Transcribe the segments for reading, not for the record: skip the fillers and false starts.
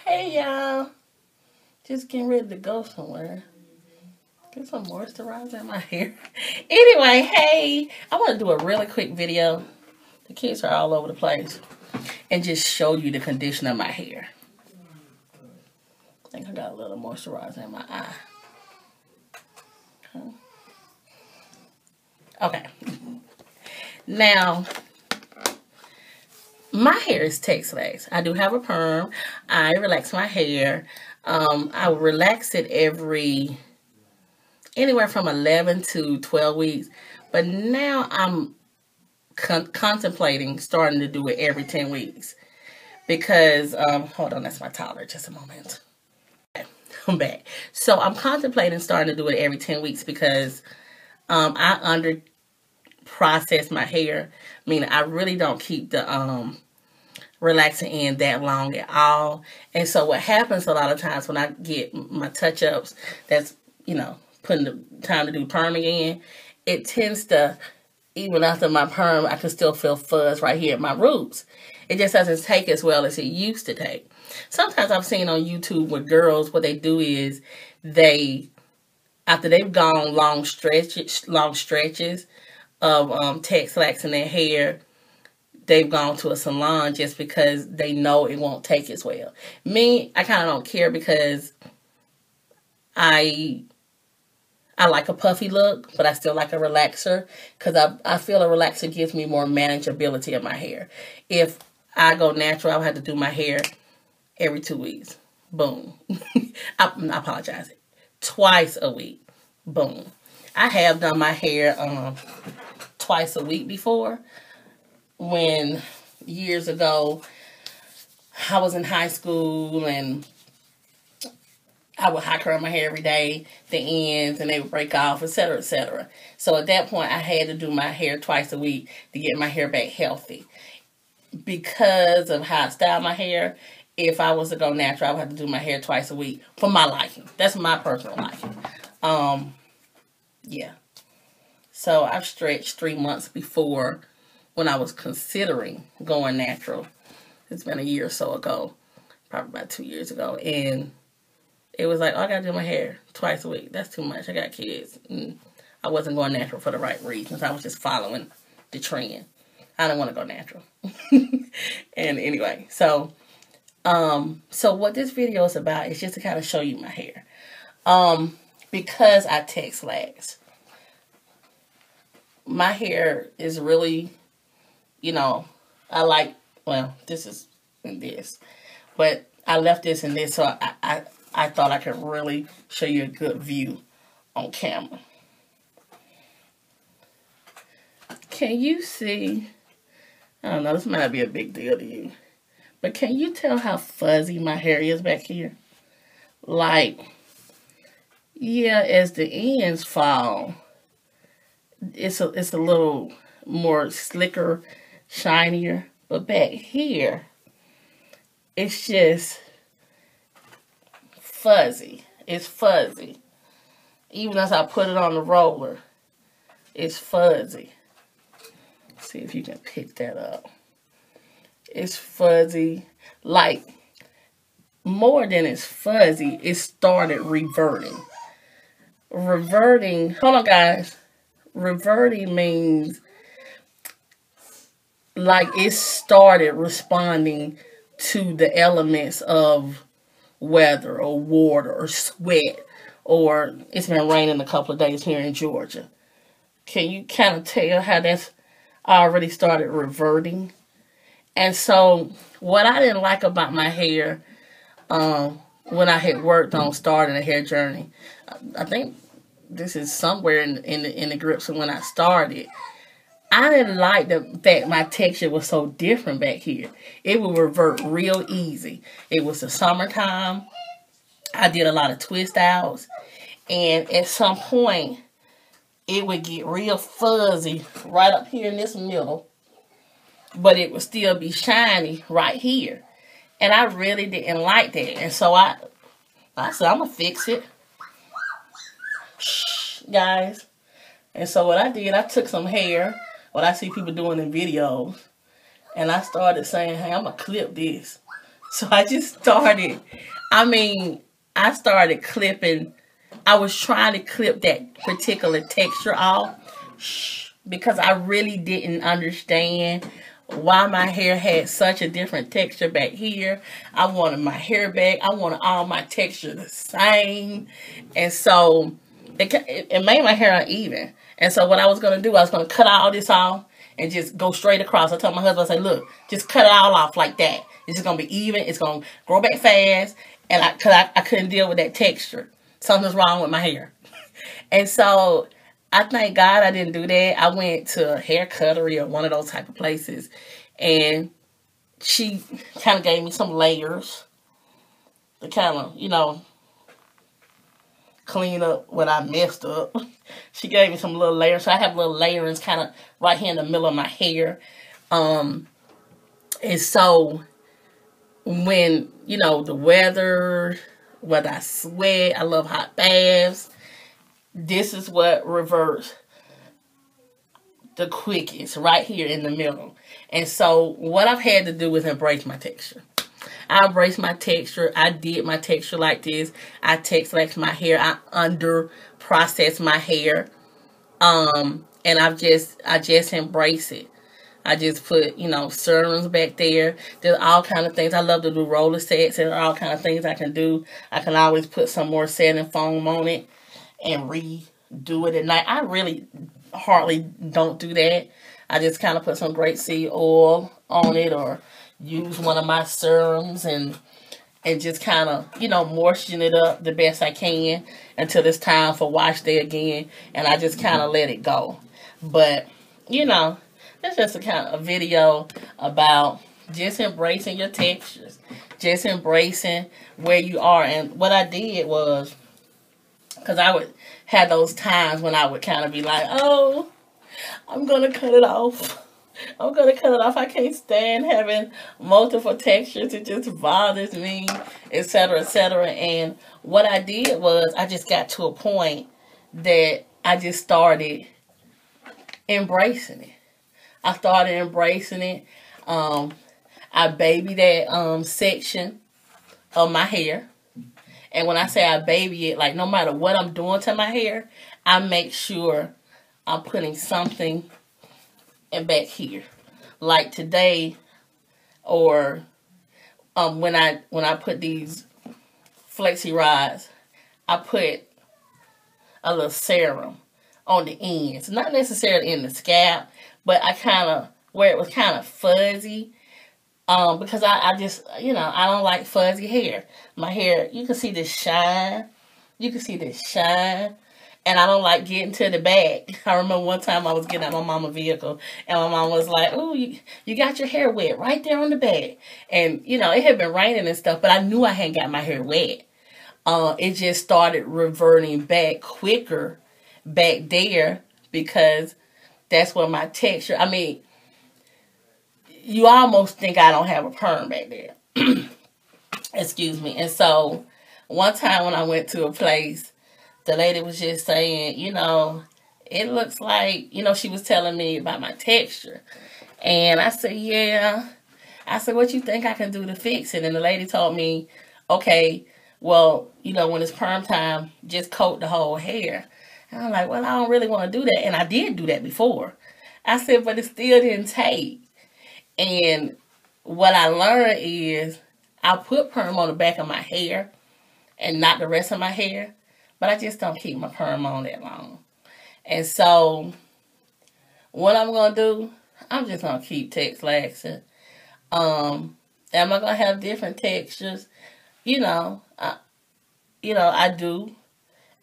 Hey y'all, just getting ready to go somewhere. Get some moisturizer in my hair. Anyway, hey, I want to do a really quick video. The kids are all over the place. And just show you the condition of my hair. I think I got a little moisturizer in my eye. Okay. Now, my hair is Texlaxed. I do have a perm. I relax my hair. I will relax it anywhere from 11 to 12 weeks. But now I'm contemplating starting to do it every 10 weeks. Because, hold on, that's my toddler. Just a moment. Okay, I'm back. So I'm contemplating starting to do it every 10 weeks because I under-process my hair. Meaning I really don't keep the relaxing in that long at all. And so what happens a lot of times when I get my touch-ups, that's, you know, putting the time to do perm again, it tends to, even after my perm, I can still feel fuzz right here at my roots. It just doesn't take as well as it used to take. Sometimes I've seen on YouTube with girls, what they do is after they've gone long stretches of Texlax in their hair, they've gone to a salon just because they know it won't take as well. Me, I kind of don't care because I like a puffy look, but I still like a relaxer because I feel a relaxer gives me more manageability of my hair. If I go natural, I'll have to do my hair every 2 weeks. Boom. I apologize. Twice a week. Boom. I have done my hair twice a week before. When years ago I was in high school and I would high curl my hair every day, the ends, and they would break off, etc., etc. So at that point, I had to do my hair twice a week to get my hair back healthy. Because of how I style my hair, if I was to go natural, I would have to do my hair twice a week for my liking. That's my personal liking. Yeah. So I've stretched 3 months before when I was considering going natural. It's been a year or so ago, probably about 2 years ago, and it was like, oh, I gotta do my hair twice a week. That's too much. I got kids. And I wasn't going natural for the right reasons. I was just following the trend. I don't want to go natural. And anyway, so what this video is about is just to kind of show you my hair. Because I Texlaxed, my hair is really, you know, I like, well, this is in this, but I left this in this, so I thought I could really show you a good view on camera. Can you see? I don't know, this might not be a big deal to you, but can you tell how fuzzy my hair is back here? Like, yeah, as the ends fall, it's a little more slicker, shinier, but back here, it's just fuzzy. It's fuzzy. Even as I put it on the roller, it's fuzzy. See if you can pick that up. It's fuzzy. Like, more than it's fuzzy, it started reverting. Reverting, hold on guys. Reverting means like it started responding to the elements of weather or water or sweat, or it's been raining a couple of days here in Georgia. Can you kind of tell how that's already started reverting? And so what I didn't like about my hair when I had worked on starting a hair journey, I think this is somewhere in the grips of when I started, I didn't like the fact my texture was so different back here. It would revert real easy. It was the summertime. I did a lot of Twistouts. And at some point, it would get real fuzzy right up here in this middle. But it would still be shiny right here. And I really didn't like that. And so I said, I'm going to fix it. Shh, guys. And so what I did, I took some hair, what I see people doing in videos, and I started saying, hey, I'm going to clip this. So I just started, I mean, I started clipping. I was trying to clip that particular texture off because I really didn't understand why my hair had such a different texture back here. I wanted my hair back. I wanted all my texture the same. And so it made my hair uneven. And so what I was going to do, I was going to cut all this off and just go straight across. I told my husband, I said, look, just cut it all off like that. It's just going to be even. It's going to grow back fast. And I couldn't deal with that texture. Something's wrong with my hair. And so I thank God I didn't do that. I went to a hair cuttery or one of those type of places. And she kind of gave me some layers to kind of, you know, clean up what I messed up. She gave me some little layers. So I have little layers kind of right here in the middle of my hair. And so when, you know, the weather, whether I sweat, I love hot baths, this is what reverts the quickest, right here in the middle. And so what I've had to do is embrace my texture. I embraced my texture. I did my texture like this. I texlaxed my hair. I under processed my hair. And I just embrace it. I just put, you know, serums back there. There's all kind of things. I love to do roller sets. There are all kind of things I can do. I can always put some more setting foam on it and redo it at night. I really hardly don't do that. I just kind of put some grapeseed oil on it or use one of my serums and just kind of, you know, moisten it up the best I can until it's time for wash day again. And I just kind of let it go. But, you know, it's just a kind of a video about just embracing your textures. Just embracing where you are. And what I did was, because I would have those times when I would kind of be like, oh, I'm going to cut it off. I'm going to cut it off. I can't stand having multiple textures. It just bothers me, etc., etc. And what I did was I just got to a point that I just started embracing it. I started embracing it. I baby that section of my hair. And when I say I baby it, like no matter what I'm doing to my hair, I make sure I'm putting something in back here. Like today, or when I put these flexi rods, I put a little serum on the ends. Not necessarily in the scalp, but I kind of, where it was kind of fuzzy. Because I just, you know, I don't like fuzzy hair. My hair, you can see this shine. You can see this shine. And I don't like getting to the back. I remember one time I was getting out my mama's vehicle. And my mom was like, oh, you got your hair wet right there on the back. And, you know, it had been raining and stuff. But I knew I hadn't got my hair wet. It just started reverting back quicker back there. Because that's where my texture, I mean, you almost think I don't have a perm back there. Excuse me. And so, one time when I went to a place, the lady was just saying, you know, it looks like, you know, she was telling me about my texture. And I said, yeah. I said, what you think I can do to fix it? And the lady told me, okay, well, you know, when it's perm time, just coat the whole hair. And I'm like, well, I don't really want to do that. And I did do that before. I said, but it still didn't take. And what I learned is I put perm on the back of my hair and not the rest of my hair. But I just don't keep my perm on that long. And so what I'm going to do, I'm just going to keep texlaxing. Am I going to have different textures? You know, I do.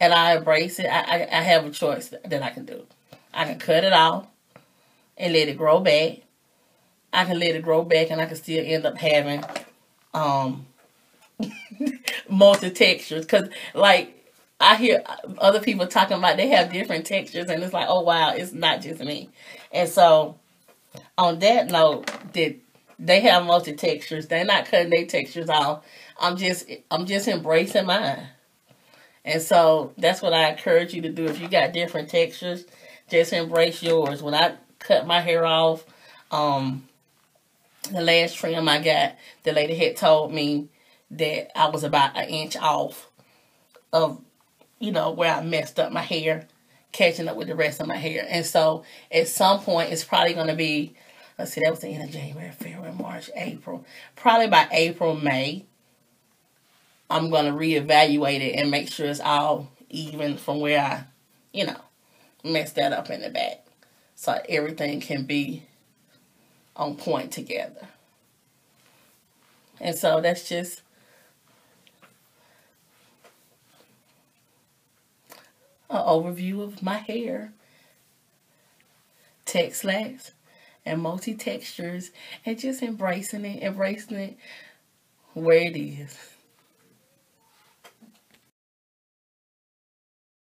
And I embrace it. I have a choice that I can do. I can cut it off and let it grow back. I can let it grow back and I can still end up having multi-textures. Because, like, I hear other people talking about they have different textures and it's like, oh, wow, it's not just me. And so, on that note, that they have multi-textures. They're not cutting their textures off. I'm just embracing mine. And so, that's what I encourage you to do. If you got different textures, just embrace yours. When I cut my hair off, The last trim I got, the lady had told me that I was about an inch off of, where I messed up my hair, catching up with the rest of my hair. And so at some point, it's probably going to be, let's see, that was the end of January, February, March, April. Probably by April, May, I'm going to reevaluate it and make sure it's all even from where I, messed that up in the back. So everything can be on point together. And so that's just an overview of my hair, Texlaxed and multi-textures, and just embracing it where it is.